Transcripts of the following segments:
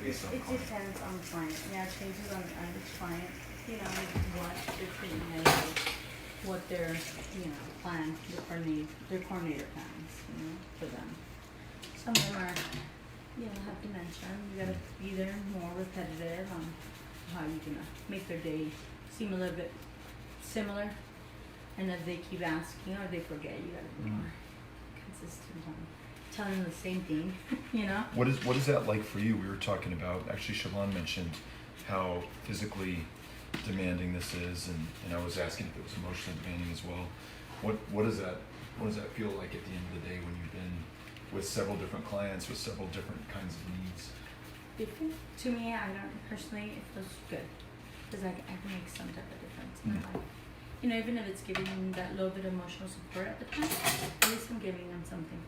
based on It client? depends on the client. Yeah, it changes on each client. You know, what their treatment is, what their, plan, their coordinator plans, for them. Some of them are, have dementia. You gotta be there more repetitive on how you can make their day seem a little bit similar. And if they keep asking or they forget, you gotta be more consistent on telling them the same thing, What is that like for you? We were talking about, actually Siobhan mentioned how physically demanding this is, and I was asking if it was emotionally demanding as well. What does that feel like at the end of the day when you've been with several different clients with several different kinds of needs? Different? To me, I don't personally, it feels good because I can make some type of difference in their life. Even if it's giving them that little bit of emotional support at the time, at least I'm giving them something.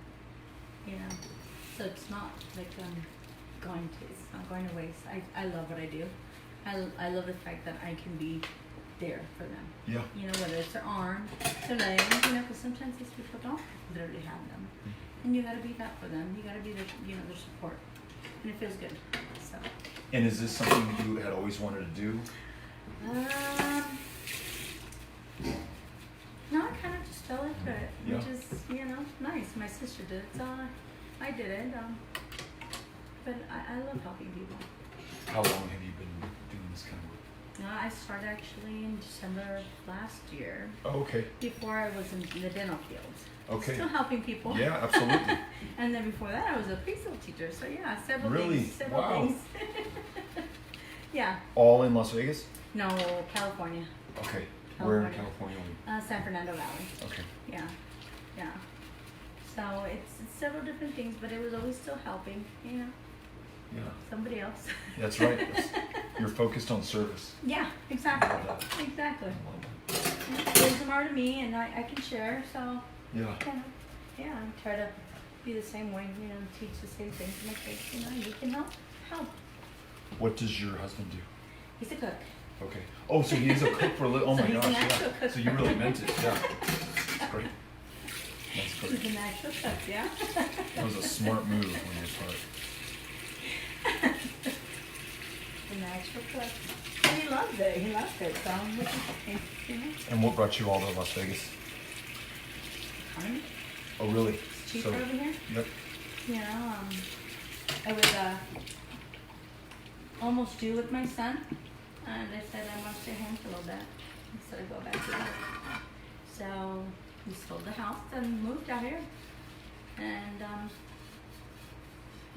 So it's not like it's not going to waste. I love what I do. I love the fact that I can be there for them. Yeah. Whether it's their arm, their legs, because sometimes these people don't literally have them. And you gotta be that for them. You gotta be their, their support. And it feels good, so. And is this something you had always wanted to do? No, I kind of just fell into it, Yeah. which is, nice. My sister did it, so I did it. But I love helping people. How long have you been doing this kind of work? I started actually in December of last year. Oh, okay. Before I was in the dental field. Okay. Still helping people. Yeah, absolutely. And then before that, I was a preschool teacher. So yeah, several Really? things. Several Wow. things. Yeah. All in Las Vegas? No, California. Okay. Where in California? San Fernando Valley. Okay. Yeah. So it's several different things, but it was always still helping, Yeah. somebody else. That's right. You're focused on service. Yeah, exactly. Exactly. Gives more to me, and I can share. So Yeah. I try to be the same way. Teach the same thing to my kids. You can help. What does your husband do? He's a cook. Okay. Oh, so he is a cook for a living. Oh So my he's gosh. an actual Yeah. cook. So you really meant it. Yeah. That's great. That's great. He's an actual cook. Yeah. That was a smart move on your part. An actual cook. And he loved it. He loved it. So I'm And what brought you all to Las Vegas? economy. Oh, really? It's cheaper over here. Yep. I was almost due with my son, and I said I want to stay home for a little bit instead of go back to work. So we sold the house and moved out here, and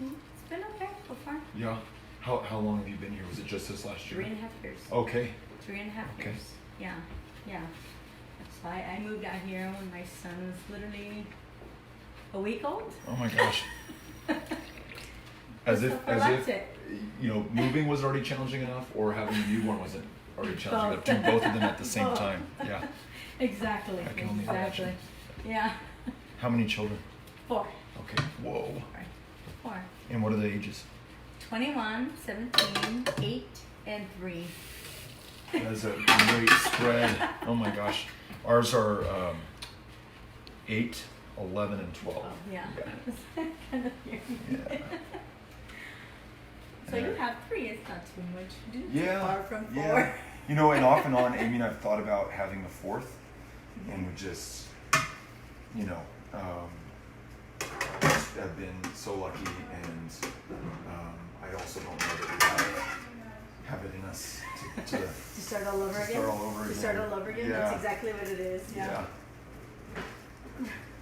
it's been okay so far. Yeah. How long have you been here? Was it just this last year? 3.5 years. Okay. 3.5 Okay. years. Yeah. That's why I moved out here when my son was literally a week old. Oh my gosh. As if moving was already challenging enough, or having a newborn wasn't already challenging enough. Do both of them at the same time. Yeah. Exactly. I can only Exactly. imagine. Yeah. How many children? 4. Okay. Whoa. 4. And what are the ages? 21, 17, 8, and 3. That's a great spread. Oh my gosh. Ours are 8, 11, and 12. Oh, yeah. Yeah. Kind of weird. Yeah. So you have 3. It's not too much. Yeah. Too far from 4. Yeah. And off and on, Amy and I've thought about having a 4th, and we just, have been so lucky, and I also don't know that we have it in us to start all over again. Start all over again. To start all over again. Yeah. That's exactly what it is. Yeah.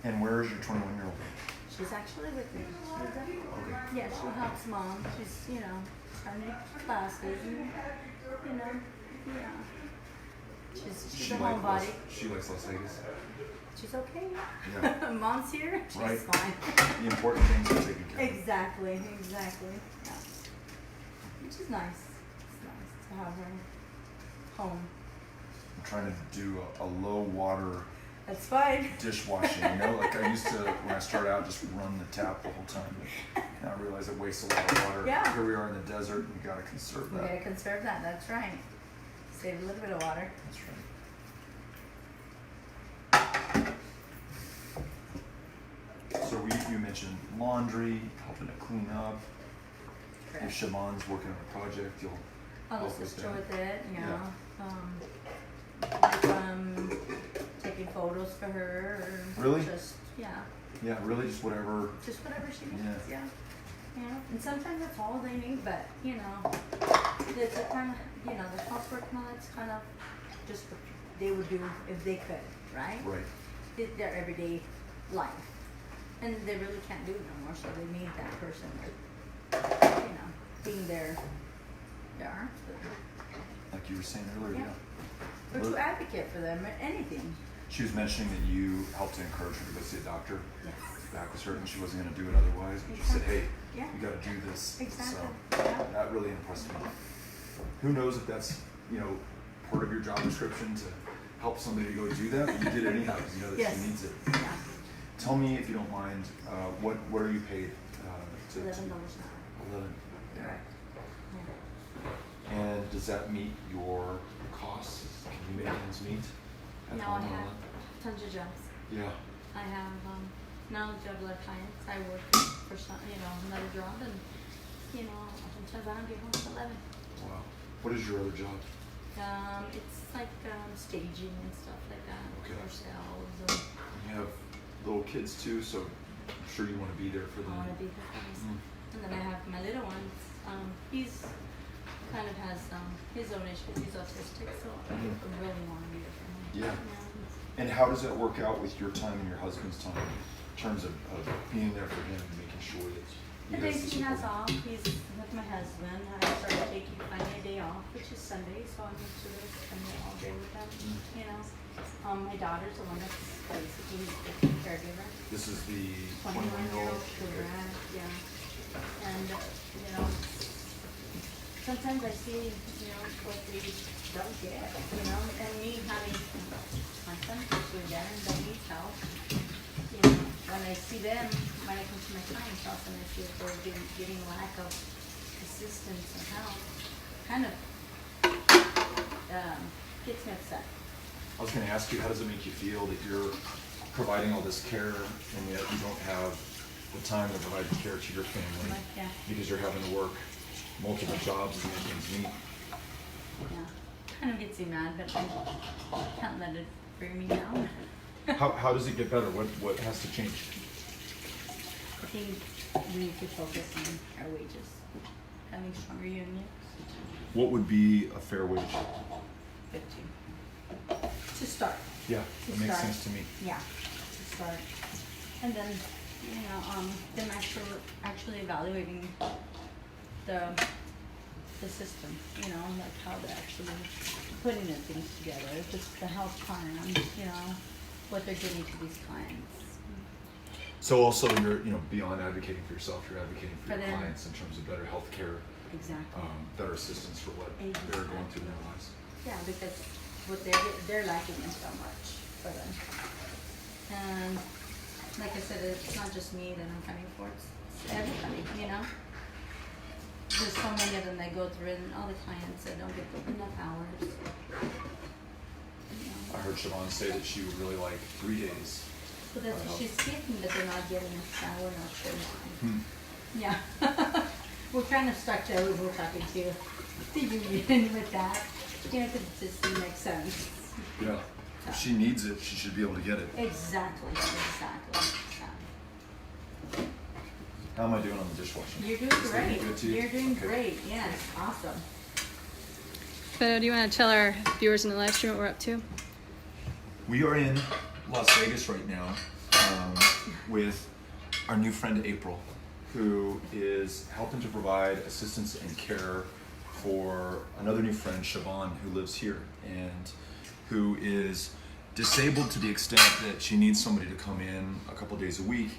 And where is your 21-year-old? She's actually with me. Okay. Yeah, she helps mom. She's, starting to classes and, yeah. She's a homebody. She likes Las Vegas. She's okay. Yeah. Mom's here. She's Right. fine. The important things are taken care of. Exactly. Yeah. Which is nice. It's nice to have her home. I'm trying to do a low water That's fine. dishwashing, like I used to when I started out, just run the tap the whole time. But now I realize it wastes a lot of water. Yeah. Here we are in the desert, and we gotta conserve We that. gotta conserve that. That's right. Save a little bit of water. That's right. So you mentioned laundry, helping to clean up. Correct. if Siobhan's working on a project, you'll I'll help with assist her that. with it, Yeah. Like, taking photos for her, or Really? just, yeah, Yeah, really, just whatever. just whatever she needs, Yeah. yeah. Yeah, and sometimes that's all they need, but, you know, it's a kind of, you know, the housework and all that's kind of just what they would do if they could, right? Right. Their everyday life. And they really can't do it no more, so they need that person, you know, being their arms for them. Like you were saying earlier, Yeah. yeah. Or Well, to advocate for them, or anything. she was mentioning that you helped to encourage her to go see a doctor. Yes. Back was hurting, she wasn't going to do it otherwise. But she said, hey, Yeah. you got to do this. Exactly. So Yeah. that really impressed me. Who knows if that's, you know, part of your job description to help somebody to go do that, but you did it anyhow because you know that Yes. she needs it. Yeah. Tell me, if you don't mind, what are you paid to? $11 an hour. 11. Yeah. Correct. Yeah. And does that meet your costs? Can you make ends meet? at Now I home and all have that? tons of jobs. Yeah. I have now I have a lot of clients. I work for some, another job, and sometimes I don't get home till 11. Wow. What is your other job? It's like staging and stuff like that Okay. for sales. And You have little kids too, so I'm sure you want to be there for I them. want to be with them. Mm. And then I have my little ones. He's kind of has his own issues. He's autistic, so I really want to be there for him. Yeah. And how does that work out with your time and your husband's time in terms of being there for him and making sure that The he days has the he has support? off, he's with my husband. I started taking finally a day off, which is Sunday, so I'm used to this, spending all day with them. My daughter's the one that's basically the caregiver. This is the 21-year-old 21-year-old. correct, yeah. And sometimes I see what they don't get, and me having my son through there and that needs help. When I see them, when I come to my client's house and I see that they're getting lack of assistance and help, kind of gets me upset. I was going to ask you, how does it make you feel that you're providing all this care and yet you don't have the time to provide the care to your family Yeah. because you're having to work multiple jobs to make ends meet? Yeah, kind of gets me mad, but I can't let it bring me down. How does it get better? What has to change? I think we need to focus on our wages, having stronger unions. What would be a fair wage? 15 to start. Yeah, To that makes start. sense to me. Yeah, to start, and then then actually evaluating the system. Like how they're actually putting the things together. Just the health plan. What they're giving to these clients. So also you're beyond advocating for yourself, you're advocating for For your them. clients in terms of better health care, Exactly. better assistance for what Exactly. they're going through in their lives. Yeah, because what they're lacking is so much for them. And like I said, it's not just me that I'm coming for, it's everybody, There's so many of them that go through it, and all the clients that don't get enough hours. I heard Siobhan say that she would really like 3 days. So that's what she's getting, but they're not getting a shower, no shit. Yeah. We're kind of stuck to who we're talking to the union with that. Because it just makes sense. Yeah. If she needs it, she should be able to get it. Exactly. How am I doing on the dishwashing? You're doing Is that great. good to you? You're doing Okay. great. Yes, awesome. Beto, do you want to tell our viewers in the live stream what we're up to? We are in Las Vegas right now with our new friend April, who is helping to provide assistance and care for another new friend, Siobhan, who lives here and who is disabled to the extent that she needs somebody to come in a couple days a week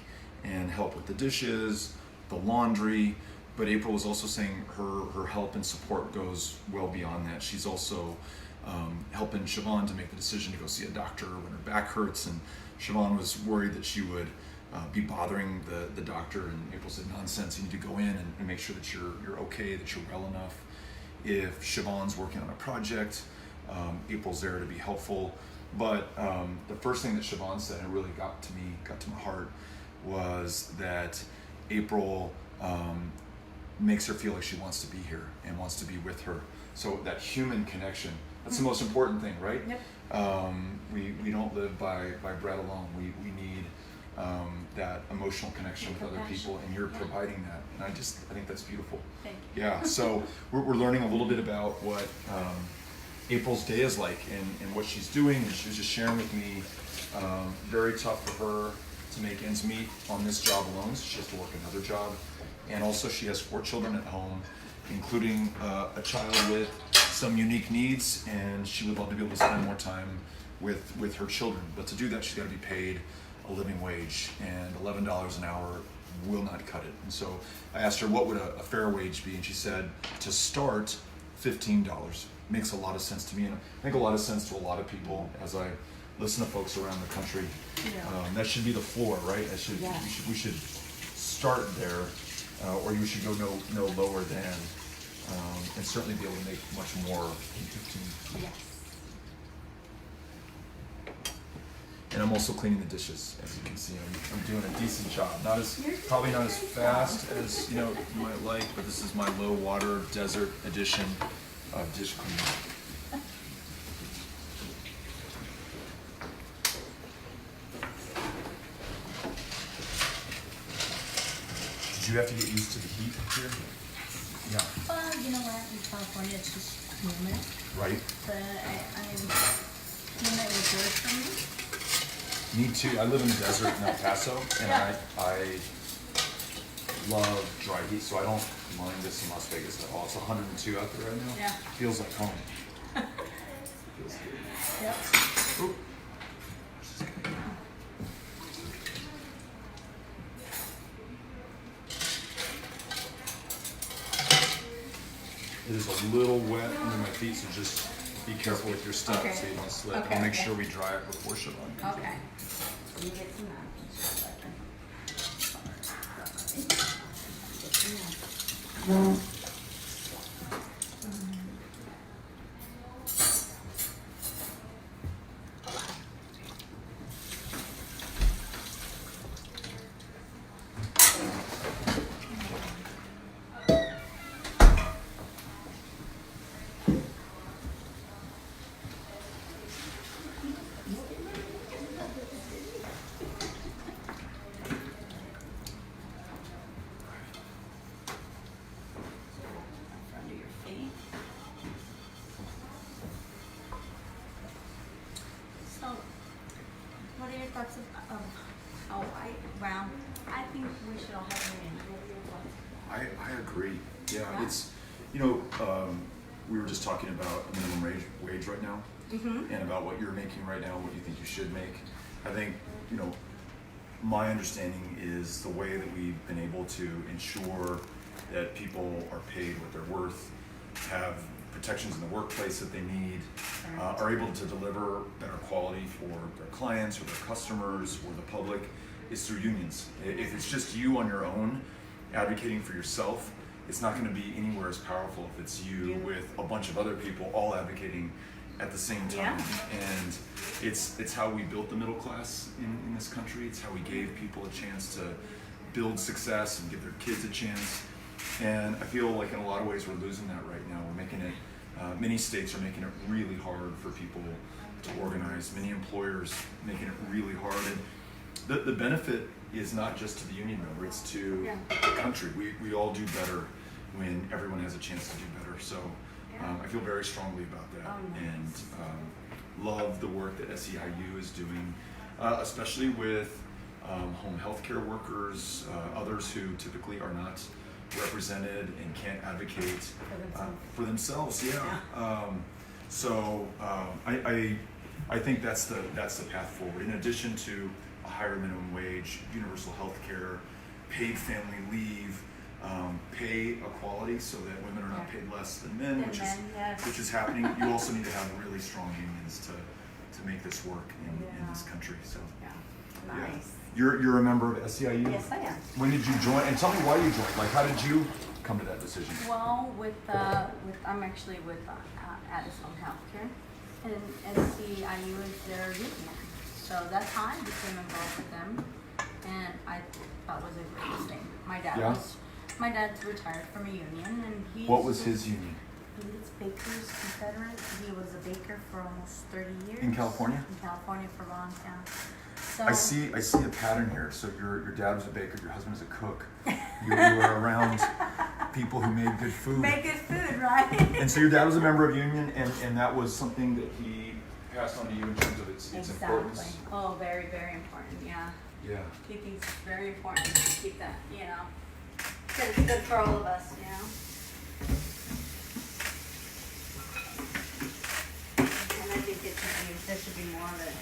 and help with the dishes, the laundry. But April was also saying her help and support goes well beyond that. She's also helping Siobhan to make the decision to go see a doctor when her back hurts, and Siobhan was worried that she would be bothering the doctor, and April said, nonsense, you need to go in and make sure that you're okay, that you're well enough. If Siobhan's working on a project, April's there to be helpful. But the first thing that Siobhan said, and it really got to my heart, was that April makes her feel like she wants to be here and wants to be with her. So that human connection, that's the most important thing, right? Yep. We don't live by bread alone. We need that emotional connection with other people, and you're providing that. And I think that's beautiful. Thank you. Yeah, so we're learning a little bit about what April's day is like and what she's doing. And she was just sharing with me, very tough for her to make ends meet on this job alone, so she has to work another job. And also she has 4 children at home, including a child with some unique needs, and she would love to be able to spend more time with her children. But to do that, she's got to be paid a living wage, and $11 an hour will not cut it. And so I asked her what would a fair wage be, and she said to start $15. Makes a lot of sense to me, and I think a lot of sense to a lot of people as I listen to folks around the country. Yeah. That should be the floor, right? That should Yes. we should start there, or you should go no lower than, and certainly be able to make much more than 15. Yes. And I'm also cleaning the dishes, as you can see. I'm doing a decent job. Probably not as fast as you might like, but this is my low water desert edition of dish cleaning. Did you have to get used to the heat here? Yeah. Well, you know what? In California, it's just humid. Right. But humid is good for me. Me too. I live in the desert in El Paso, and Yeah. I love dry heat, so I don't mind this in Las Vegas at all. It's 102 out there right now. Yeah. Feels like home. Feels good. Yep. Oop. It is a little wet under my feet, so just be careful with your stuff Okay. so you don't slip. Okay, I'll make okay. sure we dry it before Siobhan comes in. Okay. So you get some napkins. Under your feet. So, what are your thoughts of how I think we should all have a meeting. I agree. Yeah, Yeah. it's, we were just talking about a minimum wage right now, Mm-hmm. and about what you're making right now, what you think you should make. I think, my understanding is the way that we've been able to ensure that people are paid what they're worth, have protections in the workplace that they need, are able to deliver better quality for their clients or their customers or the public, is through unions. If it's just you on your own advocating for yourself, it's not going to be anywhere as powerful if it's you with a bunch of other people all advocating at the same time. Yeah. And it's how we built the middle class in this country. It's how we gave people a chance to build success and give their kids a chance. And I feel like in a lot of ways we're losing that right now. We're making it, many states are making it really hard for people to organize. Many employers making it really hard. And the benefit is not just to the union member, it's to the country. We all do better when everyone has a chance to do better. So I feel very strongly about that. Oh, nice. And love the work that SEIU is doing, especially with home health care workers, others who typically are not represented and can't advocate for themselves. I think that's the path forward. In addition to a higher minimum wage, universal health care, paid family leave, pay equality so that women are not paid less than men, which is happening. You also need to have really strong unions to make this work in this country. So Nice. You're a member of SEIU? Yes, I am. When did you join? And tell me why you joined. Like, how did you come to that decision? Well, I'm actually with Addison Healthcare, and SEIU is their union. So that's how I became involved with them, and I thought it was a great thing. My dad Yeah. was My dad's retired from a union, and he's. What was his union? He's Baker's Confederate. He was a baker for almost 30 years. In California? In California for long, yeah. So, I see a pattern here. So your dad was a baker, your husband was a cook. You were around people who made good food. Make good food, right? And so your dad was a member of union, and that was something that he passed on to you in terms of its importance. Exactly. Oh, very, very important, yeah. Yeah. He thinks it's very important to keep that, you know, because it's good for all of us, you know. And I think there should be more of it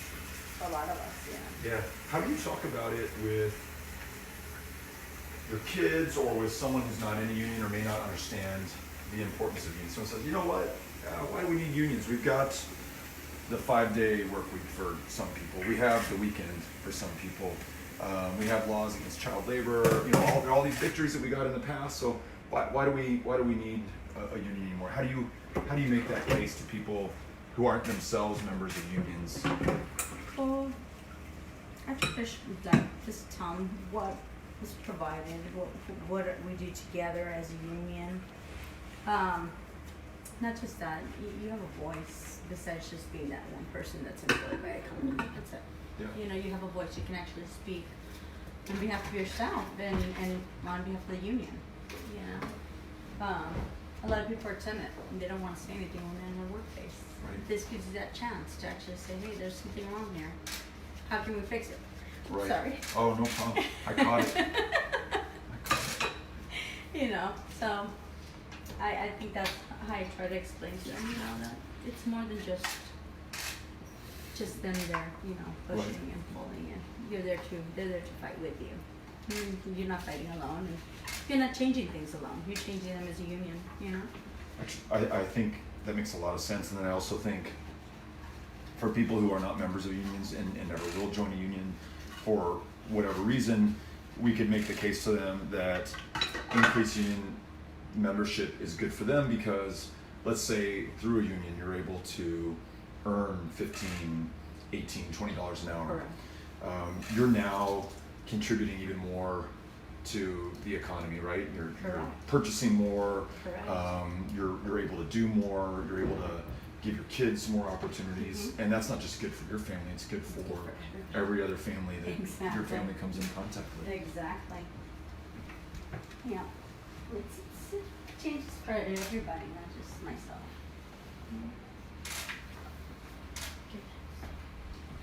for a lot of us, yeah. Yeah. How do you talk about it with your kids or with someone who's not in a union or may not understand the importance of unions? Someone says, you know what? Why do we need unions? We've got the 5-day work week for some people. We have the weekend for some people. We have laws against child labor. You know, all these victories that we got in the past. So why do we need a union anymore? How do you make that case to people who aren't themselves members of unions? Well, I think there should be, just tell them what is provided, what we do together as a union. Not just that, you have a voice besides just being that one person that's employed by a company. That's it. Yeah. You know, you have a voice. You can actually speak on behalf of yourself and on behalf of the union. You know, a lot of people are timid and they don't want to say anything when they're in their workplace. Right. This gives you that chance to actually say, hey, there's something wrong here. How can we fix it? Right. Sorry. Oh, no problem. I caught it. You know, so I think that's how I try to explain to them, you know, that it's more than just them there, you know, pushing Right. and pulling, and they're there to fight with you. You're not fighting alone, and you're not changing things alone. You're changing them as a union, you know. Actually, I think that makes a lot of sense, and then I also think for people who are not members of unions and never will join a union for whatever reason, we could make the case to them that increased union membership is good for them because, let's say, through a union you're able to earn $15, $18, $20 an hour. Correct. You're now contributing even more to the economy, right? You're purchasing more. Correct. You're able to do more. You're able to give your kids more opportunities, and that's not just good for your family. It's good for every other family that your family comes in contact with. Exactly. Yeah. It changes for everybody, not just myself.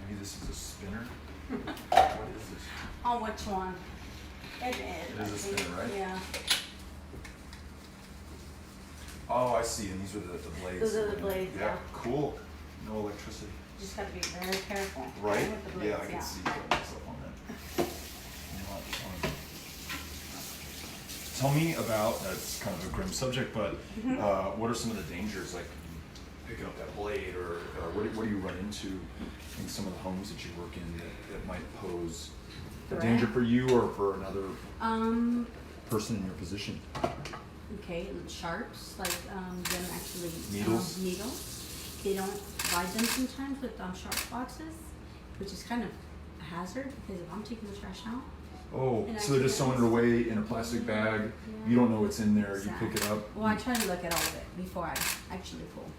Maybe this is a spinner. What is this? On which one? It is. It is a spinner, right? Yeah. Oh, I see. And these are the blades. Those are the blades, yeah. Cool. No electricity. You just gotta be very careful. Right? With the blades, Yeah, I can see that stuff on that. Not fun. Tell me about, that's kind of a grim subject, but what are some of the dangers, like picking up that blade, or what do you run into in some of the homes that you work in that might pose a danger for you or for another person in your position? Okay, sharps, like them actually Needles? Needles. They don't buy them sometimes with sharp boxes, which is kind of a hazard because if I'm taking the trash out. Oh, And so they're just actually sewing it away in a plastic bag. Yeah. You don't know what's in there. Exactly. You pick it up. Well, I try to look at all of it before I actually pull,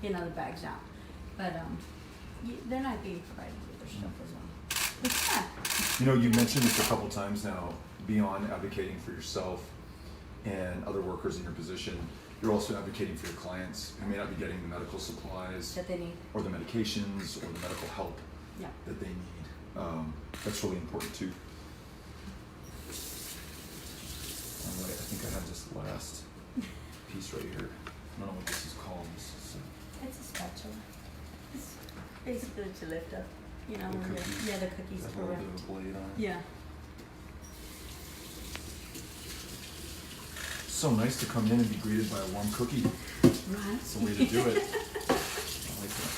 the bags out. But they're not being provided with their stuff as well. But You know, you've mentioned this a couple times now, beyond advocating for yourself and other workers in your position, you're also advocating for your clients who may not be getting the medical supplies that they need. or the medications or the medical help Yeah. that they need. That's really important too. All right, I think I have this last piece right here. I don't know what this is called. It's a spatula. It's basically to lift up, The when cookies. the cookies, Has a little correct. bit of a blade on it. Yeah. So nice to come in and be greeted by a warm cookie. Right. It's the way to do it. I like that.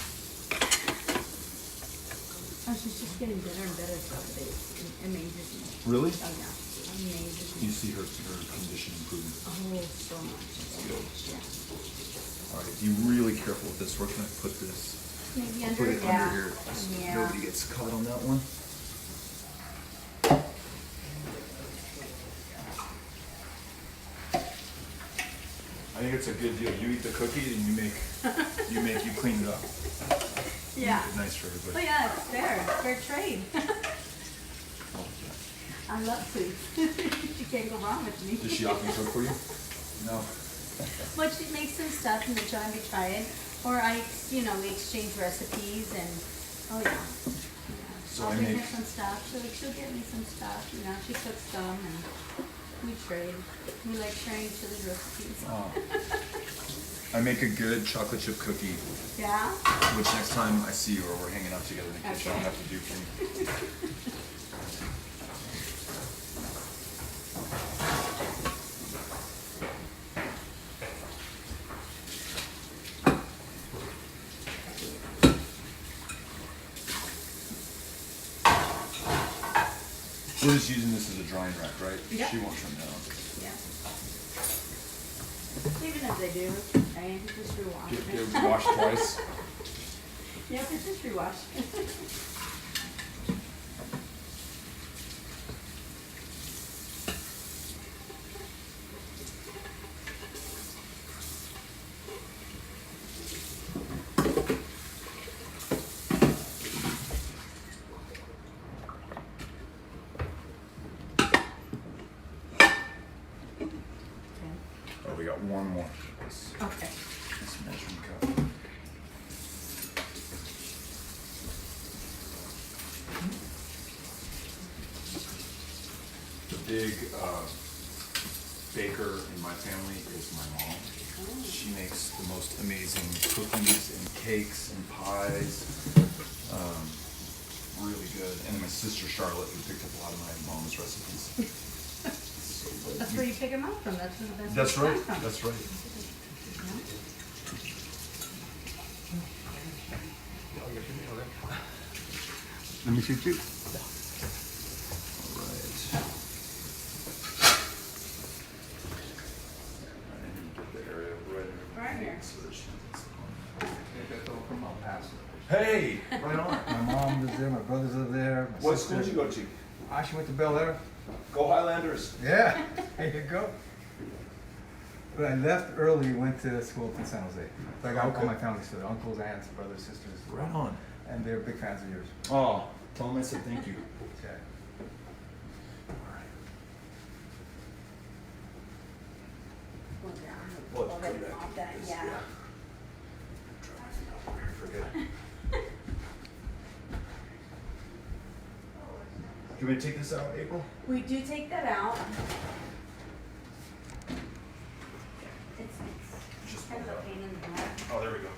Oh, she's just getting better and better throughout the day. It amazes me. Really? Oh yeah, amazes You me. see her condition improving. Oh, so much. good. Yeah. All right, be really careful with this. Where can I put this? Maybe I'll under, put it yeah. under here so Yeah. nobody gets caught on that one. I think it's a good deal. You eat the cookie and you clean it up. Yeah. Make it nice for Oh everybody. yeah, it's fair. Fair trade. I love food. You can't go wrong with me. Does she often cook for you? No. But she makes some stuff and then she'll have me try it. Or we exchange recipes and, oh yeah. So I'll I bring make- her some stuff. She'll get me some stuff. She cooks some and we trade. We like sharing each other's recipes. Oh. I make a good chocolate chip cookie, Yeah? which next time I see you or we're hanging out together in the kitchen, I'll Okay. have to do for you. We're just using this as a drying rack, right? Yep. She won't trim that on. Yeah. Even if they do, I just rewash Get it. washed twice. Yep, it's just rewash. Oh, we got one more. This Okay. measuring cup. The big baker in my family is my mom. She makes the most amazing cookies and cakes and pies. Really good. And then my sister Charlotte, who picked up a lot of my mom's recipes. So good. That's where you pick them up from. That's where the best That's ones right. come from. That's right. Let me see too. All right. I need to get the area Right here. so that she Hey, Beto, come on, pass it. Hey, right on. My mom lives there, my brothers live there. My What sister. school did you go to? She went to Bel Air. Go Highlanders. Yeah, there you go. But I left early, went to school in San Jose. So I got all my family still, uncles, aunts, brothers, sisters. Right on. And they're big fans of yours. Oh, tell them I said thank you. Okay. Well, yeah, Well, I'll let put it it off back. that, Yes, yeah. Forget it. Do you want me to take this out, April? We do take that out. It's Just kind of a pull it pain in the butt. Oh, there we go.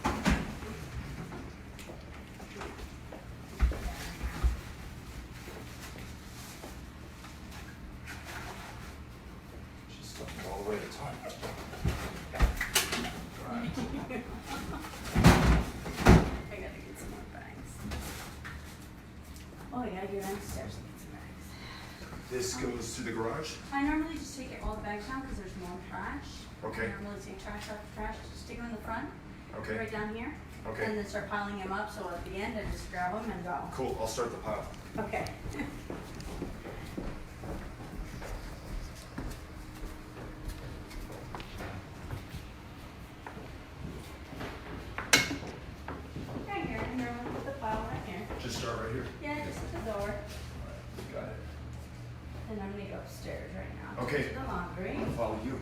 She's stuck it all the way to the top. Right. I gotta get some more bags. Oh yeah, you're downstairs to get some bags. This goes to the garage? I normally just take all the bags down because there's more trash. Okay. I normally take trash out the trash, just stick them in the front. Okay. Right down here. Okay. And then start piling them up, so at the end, I just grab them and go. Cool, I'll start the pile. Okay. Right here, and then we'll put the pile right here. Just start right here. Yeah, just at the door. Got it. And I'm gonna go upstairs right now. Okay. To the laundry. I'll follow you.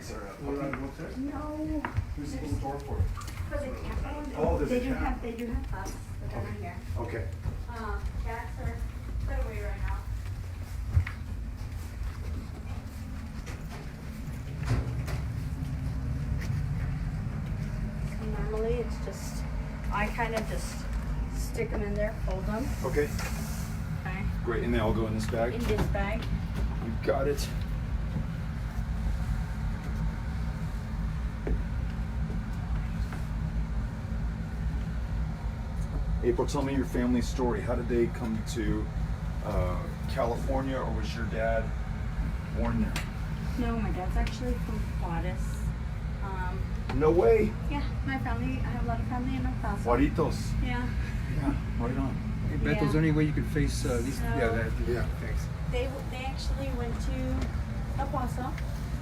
Is there a puppy? No. Who's the little door for? For the cat. Oh, there's a cat. They do have pups, but they're not here. Okay. Cats are put away right now. So normally it's just, I kind of just stick them in there, fold them, Okay, okay, great, and they all go in this bag? in this bag. You got it. April, tell me your family story. How did they come to California, or was your dad born there? No, my dad's actually from Juarez. No way. Yeah, my family, I have a lot of family in El Paso. Juaritos. Yeah. Yeah. Right on. Hey, Beto, is there any way you could face these? Yeah, that. No. Thanks. They actually went to El Paso,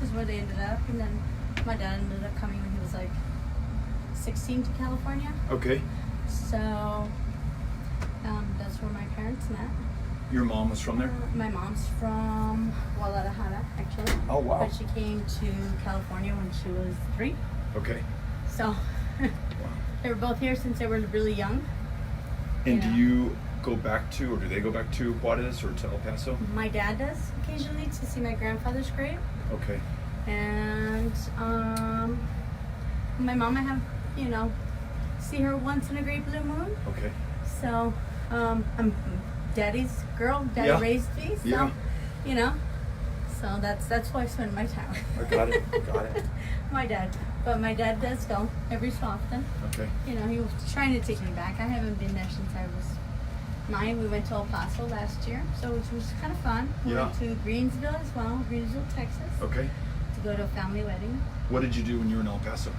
is where they ended up, and then my dad ended up coming when he was like 16 to California. Okay. So that's where my parents met. Your mom was from there? My mom's from Guadalajara, actually. Oh, wow. But she came to California when she was 3. Okay. So they were both here since they were really young. And Yeah. do you go back to, or do they go back to Juarez or to El Paso? My dad does occasionally to see my grandfather's grave. Okay. And my mom, I have, see her once in a great blue moon. Okay. So I'm daddy's girl. Daddy Yeah. raised me. So, Yeah. So that's why I spend my time. I got it. Got it. My dad. But my dad does go every so often. Okay. He was trying to take me back. I haven't been there since I was 9. We went to El Paso last year, so it was kind of fun. We Yeah. went to Greensville as well, Greensville, Texas, Okay. to go to a family wedding. What did you do when you were in El Paso?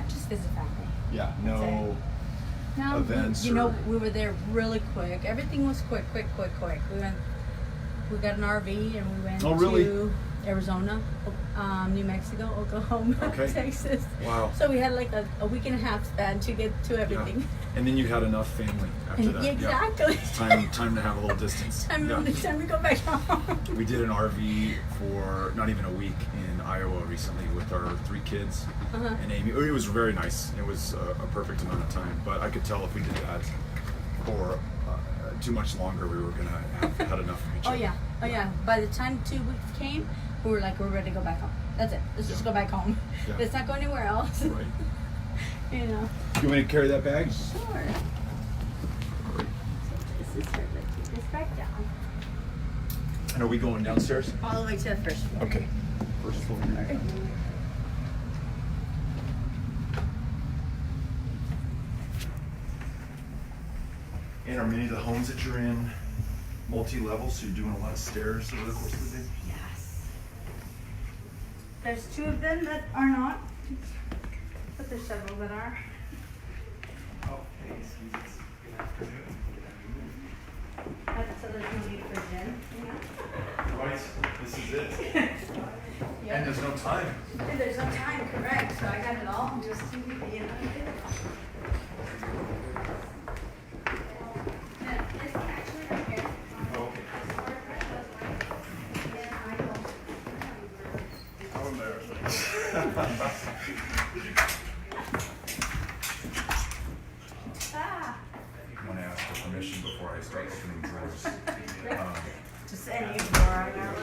Just visit family. Yeah. That's No. No, Events we were there really quick. Everything was quick. We got an RV and we went Oh, really? to Arizona, New Mexico, Oklahoma, Okay. Texas. Wow. So we had like a week and a half span to get to everything. Yeah. And then you had enough family after that. Exactly. Yeah. Time to have a little distance. Time Yeah. to go back home. We did an RV for not even a week in Iowa recently with our 3 kids Uh-huh. and Amy. It was very nice. It was a perfect amount of time. But I could tell if we did that for too much longer, we were gonna have had enough of each Oh other. yeah. By the time 2 weeks came, we were like, we're ready to go back home. That's it. Let's just go back home. Yeah. Let's not go anywhere else. Right. You know. You want me to carry that bag? Sure. This is her. Let's take this back down. And are we going downstairs? All the way to the first floor. Okay. First floor. And are many of the homes that you're in multi-level, so you're doing a lot of stairs over the course of the day? Yes. There's 2 of them that are not, but there's several that are. So there's no need for gin. Right, this is it. Yeah. And there's no time. There's no time, correct. So I got it all just to be It's actually right here. Okay. How embarrassing. Ah. I want to ask for permission before I start opening drawers. Just any drawer. I know.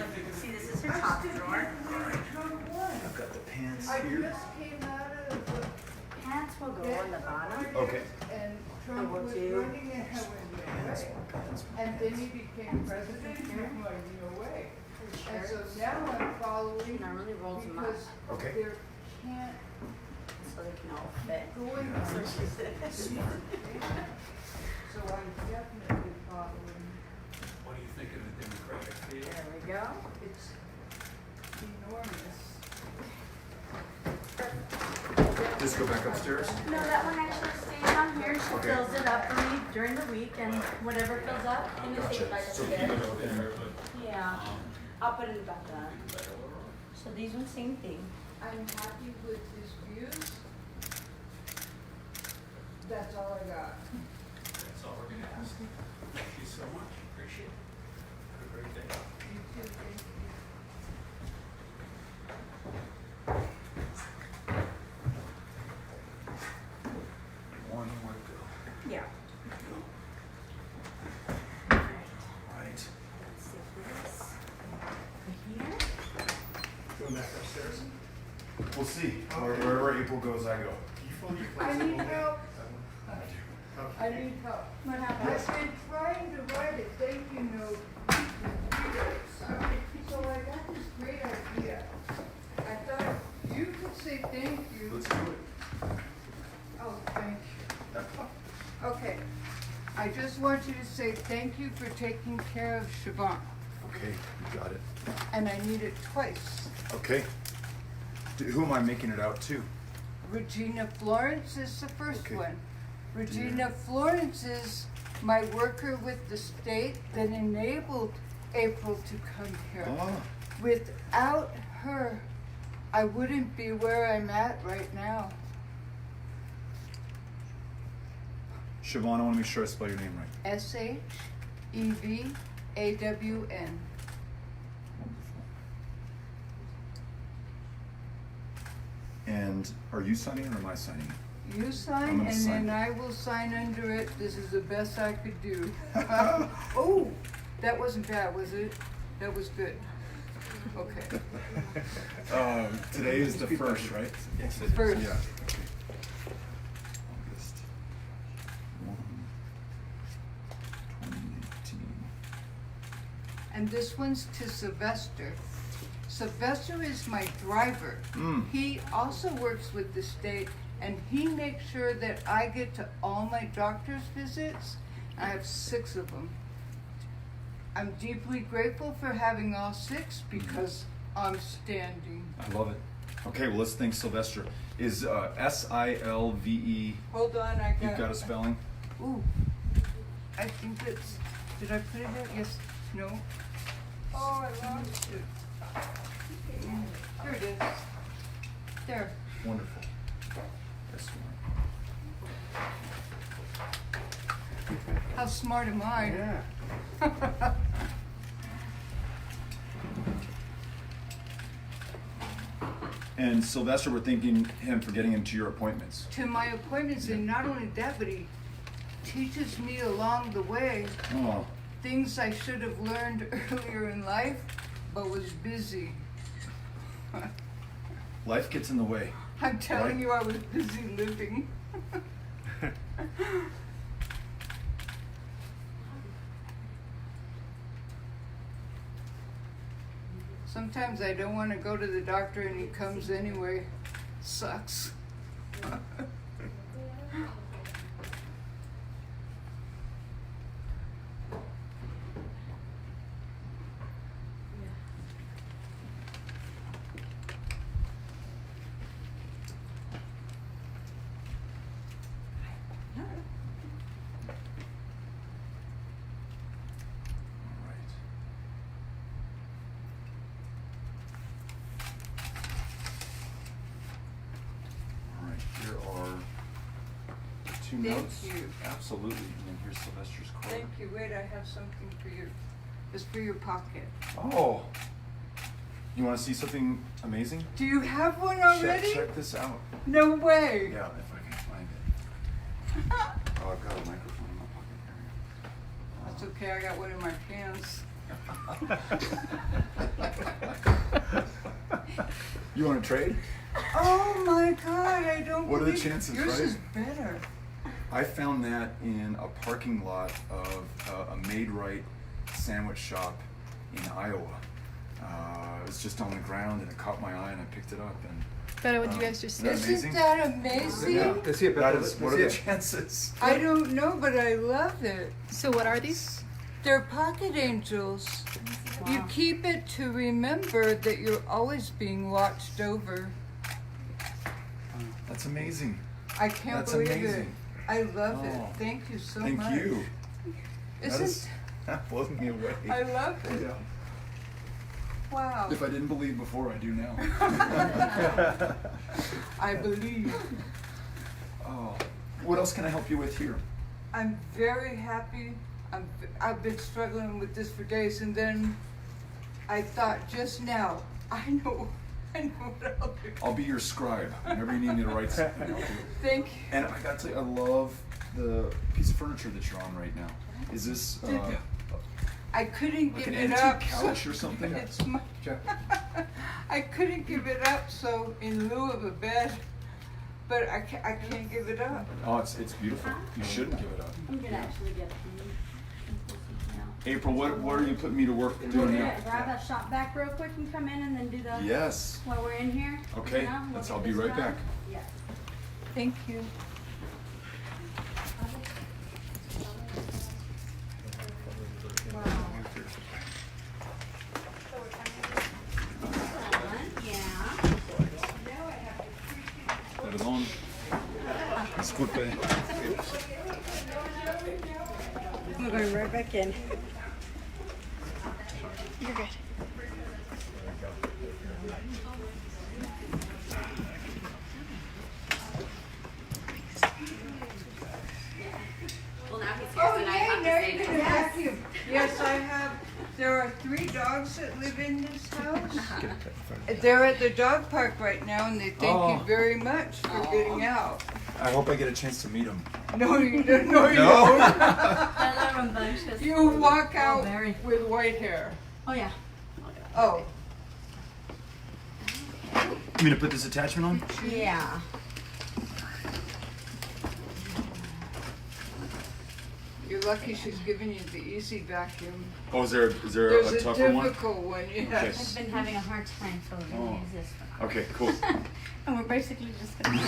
See, this is her top drawer. I've got the pants I here. just came out of the Pants will go on the bottom. Okay. and Trump will was do. running ahead Pants, away. pants. And then he became president, and I'm like, no way. And so now I'm following Normally rolls them up because Okay. there can't so they can all fit. go in. Yeah. So she said. So I'm definitely following. What do you think of the Democratic field? There we go. It's enormous. Just go back upstairs? No, that one actually stays on here. She Okay. fills it up for me during the week, and whatever fills up, in the safe by the So stairs. keep it open. Yeah, I'll put it in the back there. So these ones, same thing. I'm happy with his views. That's all I got. That's all we're gonna ask. Thank you so much. Appreciate it. Have a great day. You too, thank you. One more to go. Yeah. Right. Let's see this. Right here. Going back upstairs? We'll see. Wherever April goes, I go. I need help. I need help. What I've happened? been trying to write a thank you note for years. So I got this great idea. I thought you could say thank you. Let's do it. Oh, thank you. Okay. I just want you to say thank you for taking care of Siobhan. Okay, you got it. And I need it twice. Okay. Who am I making it out to? Regina Florence is the first Okay. one. Regina Florence's my worker with the state that enabled April to come here. Oh, Without her, I wouldn't be where I'm at right now. Siobhan, I want to make sure I spell your name right. SEIU. And are you signing or am I signing? You I'm sign, gonna and sign. then I will sign under it. This is the best I could do. Oh, that wasn't bad, was it? That was good. Okay. Today is the first, right? Yes, it is. First. Yeah. Okay. August 1, 2018. And this one's to Sylvester. Sylvester is my driver. Mm. He also works with the state, and he makes sure that I get to all my doctor's visits. I have 6 of them. I'm deeply grateful for having all 6 because I'm standing. I love it. Okay, well, let's thank Sylvester. Is S-I-L-V-E, Hold on, I you've got a spelling? Ooh, I think it's, did I put it there? Yes, no? Oh, I lost it. Here it is. There. Wonderful. That's smart. How smart am I? Yeah. And Sylvester, we're thanking him for getting into your appointments. To my appointments, and not only that, but he teaches me along the way Oh, things I should have learned earlier in life, but was busy. life gets in the way. I'm telling Right. you, I was busy living. Sometimes I don't want to go to the doctor and he comes anyway. Sucks. All right. All right, here are two Thank notes. you. Absolutely, and then here's Sylvester's card. Thank you. Wait, I have something for you. It's for your pocket. Oh, you want to see something amazing? Do you have one already? Check this out. No way. Yeah, if I can find it. Oh, I've got a microphone in my pocket here. That's okay. I got one in my pants. You want to trade? Oh my God! I don't. What are the believe- chances, Yours right? is better. I found that in a parking lot of a made-right sandwich shop in Iowa. It was just on the ground and it caught my eye and I picked it up. And Beto, what did you guys just Isn't that say? amazing? Isn't that amazing? Yeah. Let's see it, That Beto. is, Let's what are see the it. chances? I don't know, but I love it. So what are these? They're pocket angels. You keep it to remember that you're always being watched over. That's amazing. I can't That's believe amazing. it. I love Oh. it. Thank you so Thank much. you. Isn't That blows me away. I love it. Yeah. Wow. If I didn't believe before, I do now. I believe. Oh, what else can I help you with here? I'm very happy. I've been struggling with this for days, and then I thought just now, I know what I'll do. I'll be your scribe. Whenever you need me to write something, I'll do it. Thank you. And I gotta tell you, I love the piece of furniture that you're on right now. Is this I couldn't like give an it antique up. couch or something? It's my, Check. I couldn't give it up, so in lieu of a bed, but I can't give it up. Oh, it's beautiful. You shouldn't give it up. I'm gonna actually get April, what are you putting me to work doing now? grab that shop vac real quick and come in and then do the, Yes. while we're in here. Okay, you know, we'll let's- get I'll be this right done. back. Yeah. Thank you. Perdón. Disculpe. I'm going right back in. You're good. Oh, yay, now you're gonna vacuum. Yes, I have. There are 3 dogs that live in this house. They're at the dog park right now, and they thank you very much for getting out. I hope I get a chance to meet him. No, you don't. No, you No? don't. I love rambunctious. You walk out very. with white hair. Oh yeah. Oh, You mean to put this attachment on? Yeah. you're lucky she's giving you the easy vacuum. Oh, is there There's a a tougher one? difficult one, yes. I've been having a hard time, so we're gonna use this one. Okay, cool. And we're basically just gonna. Gotta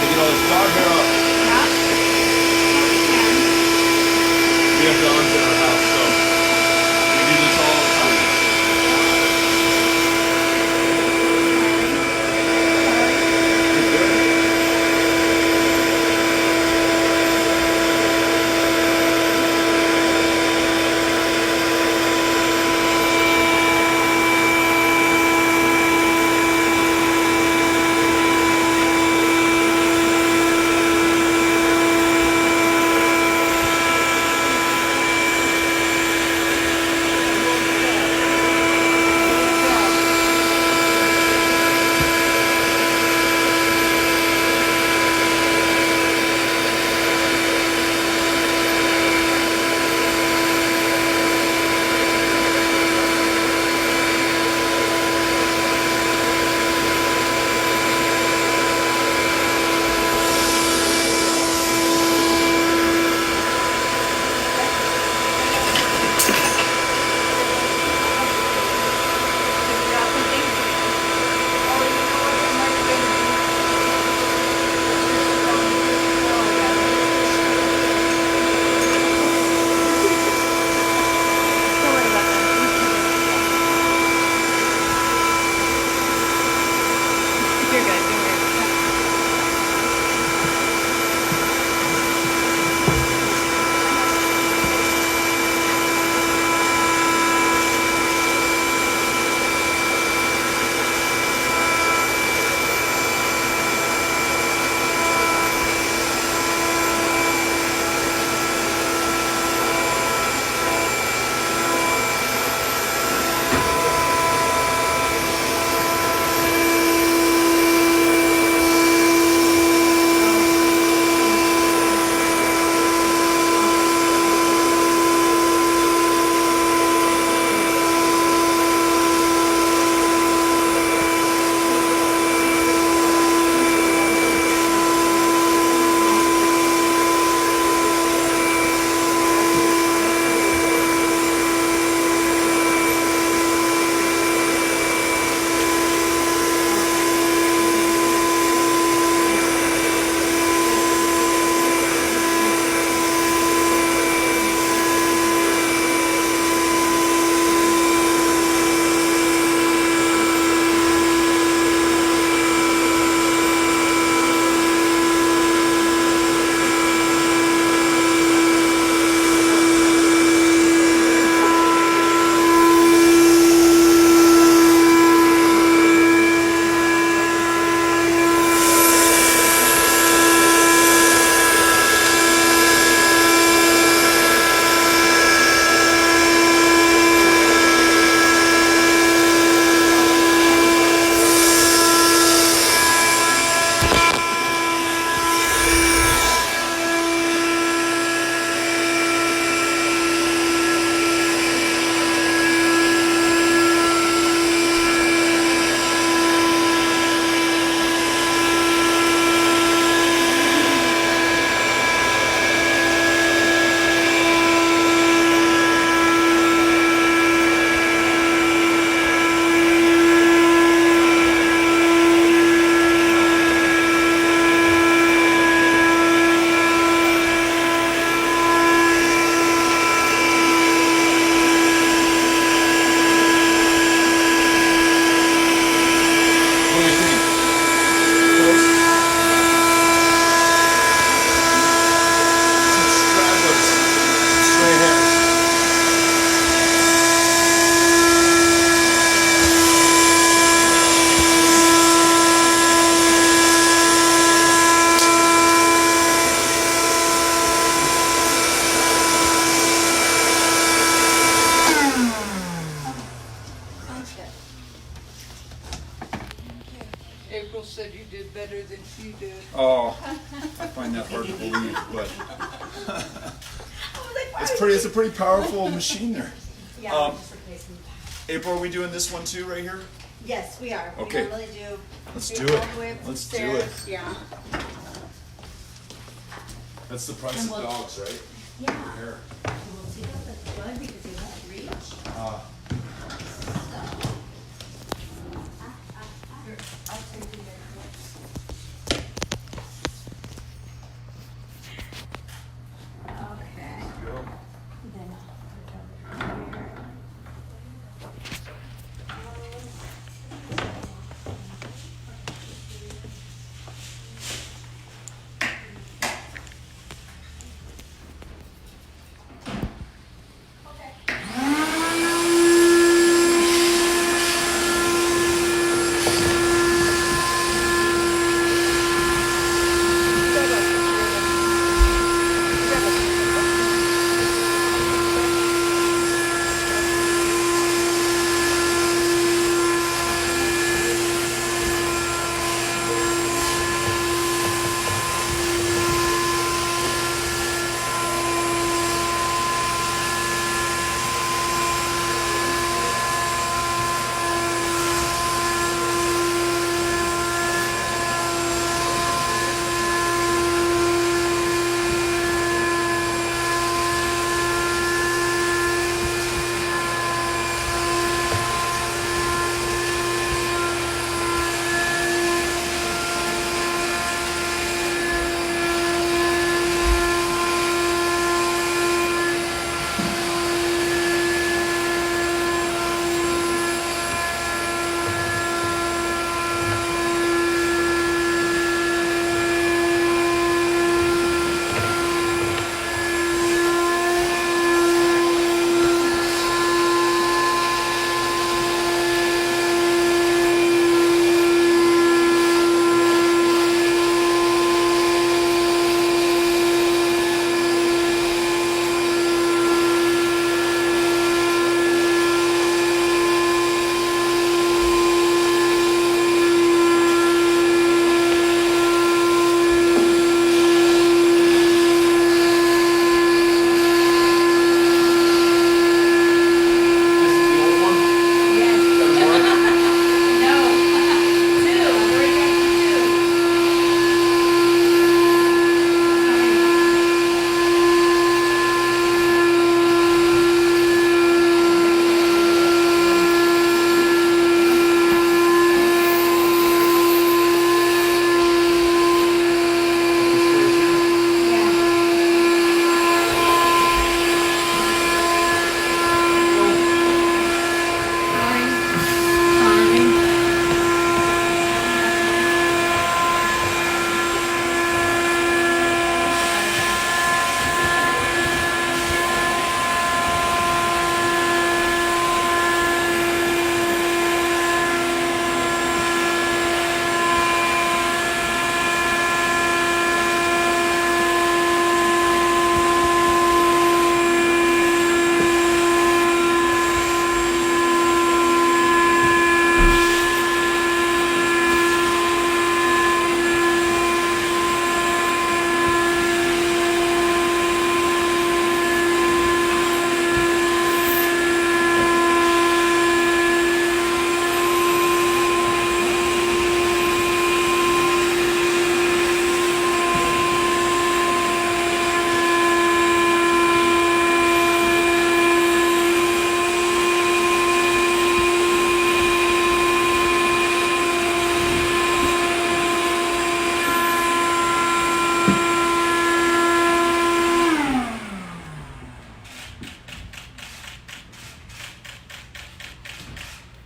get all this dog hair off. We have dogs in our house, so we do this all the time. you did. Oh, I find that hard to believe, but it's a pretty powerful machine there. Yeah, Um, we're just replacing that. April, are we doing this one too right here? Yes, we are. Okay. We normally do. Let's go do it. all the way up Let's the do it. stairs. Yeah. That's the price And of we'll- dogs, right? Yeah. Here. We'll see how that's good because you won't reach. Uh, Here, I'll take the next one. Okay. go. Then I'll put it over here.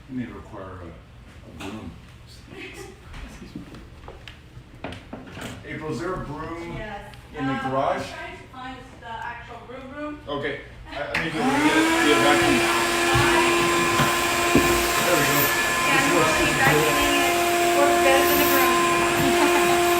may require a broom. April, is there a broom Yes. in the garage? I'm trying to find the actual room. Okay, I need to get a vacuum. There we go. Yeah, This works. I'm vacuuming it. Works better than a broom.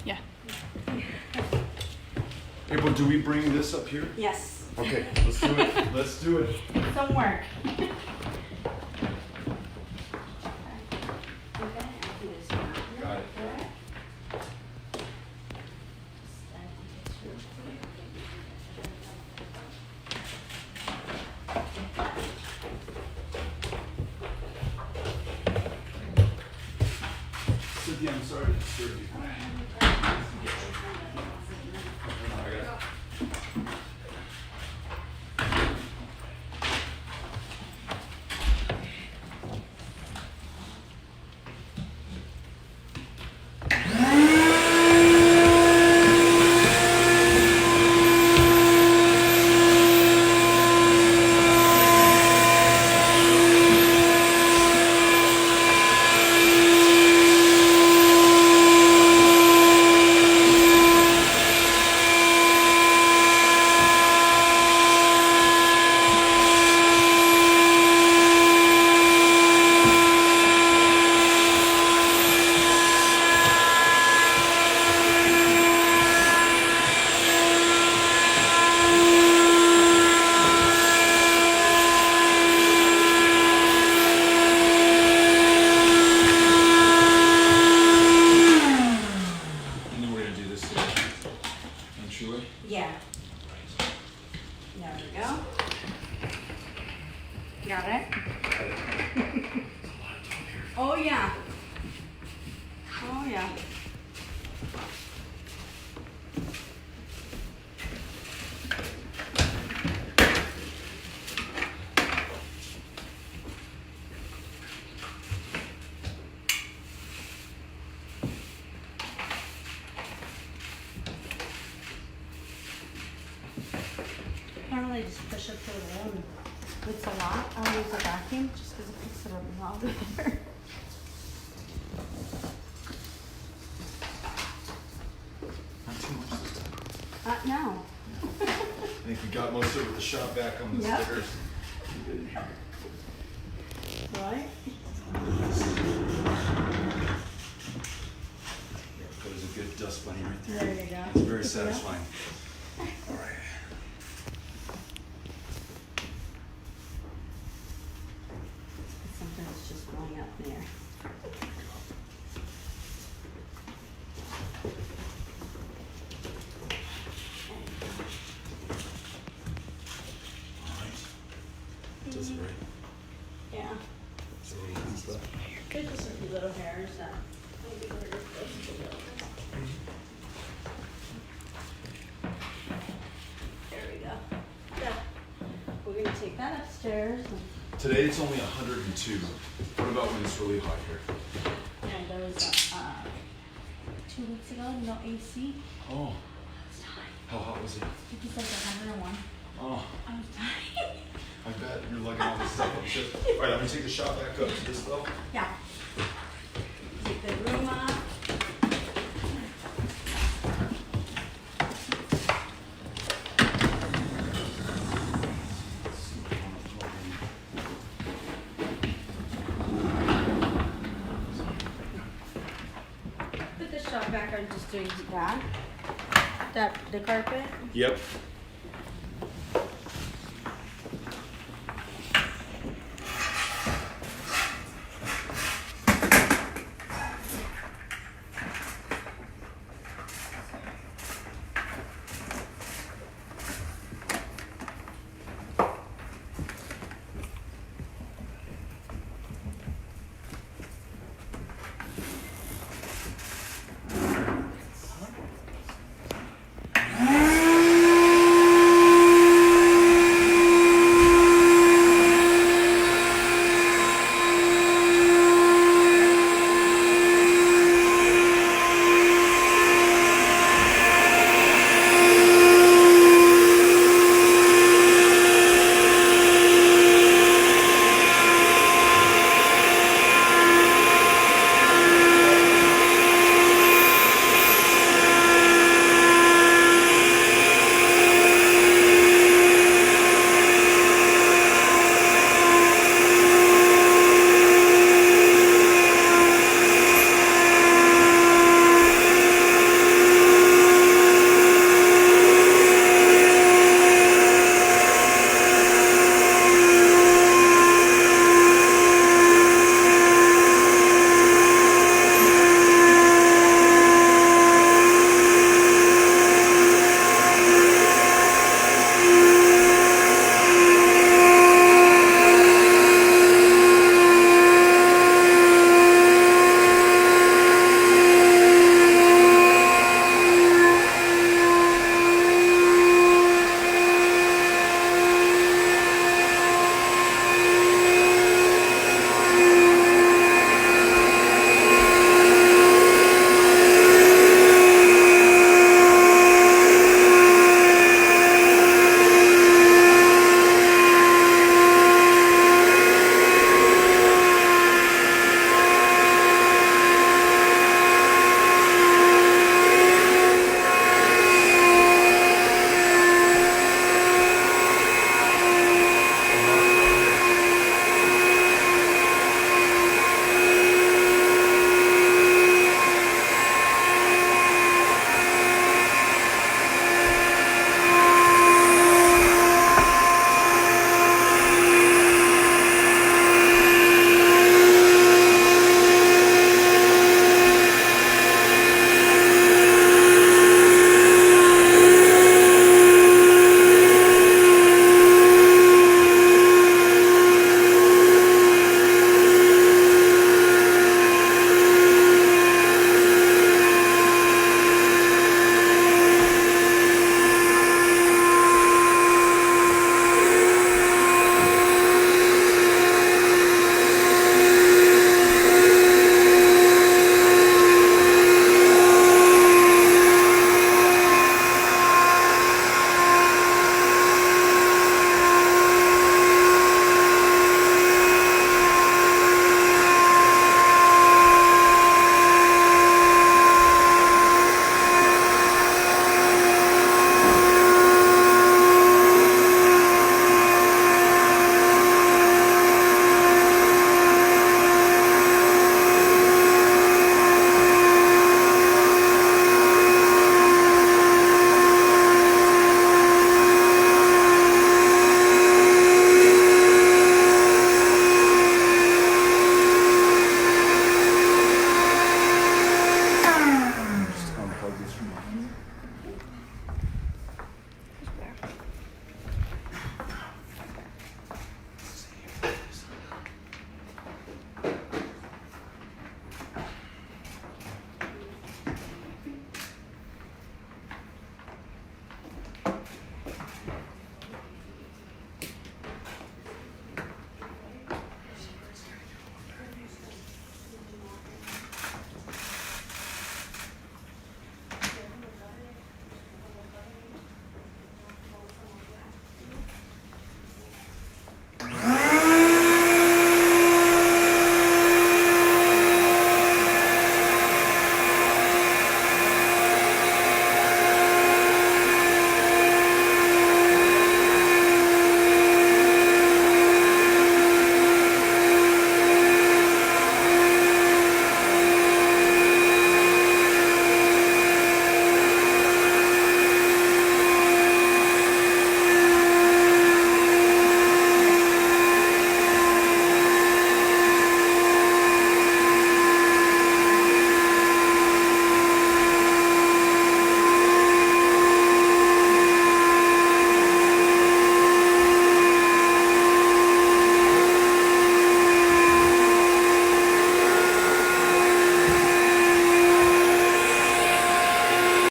Yeah. April, do we bring this up here? Yes, Okay, let's do it. Let's do it. some work. Okay, I'll do this one. Got it. Alright. Cynthia, I'm sorry to disturb you. I knew we were gonna do this today. Don't you? Yeah. There we go. Got it? Oh, yeah. Oh, yeah. Normally just push it through the room. If it's a lot, I'll use a vacuum just because it picks it up a lot better. Not too much this time. No. I think we got most of it with the shot back on the Yep. stickers. Right? That was a good dust bunny right there. There you go. It's very satisfying. All right. Sometimes it's just going up there. All right. Does it right. Yeah. So what is that? There's just a few little hairs that maybe we're supposed to do. There we go. Yeah. We're gonna take that upstairs Today it's only 102. What about when it's really hot here? and there was 2 weeks ago, no AC. Oh, I was dying. how hot was it? It was like 101. Oh, I was dying. I bet you're lugging all this stuff up. Shit. All right, I'm gonna take the shot back up to this level. Yeah. Take the room up. Put the shop back on just doing that. The carpet. Yep.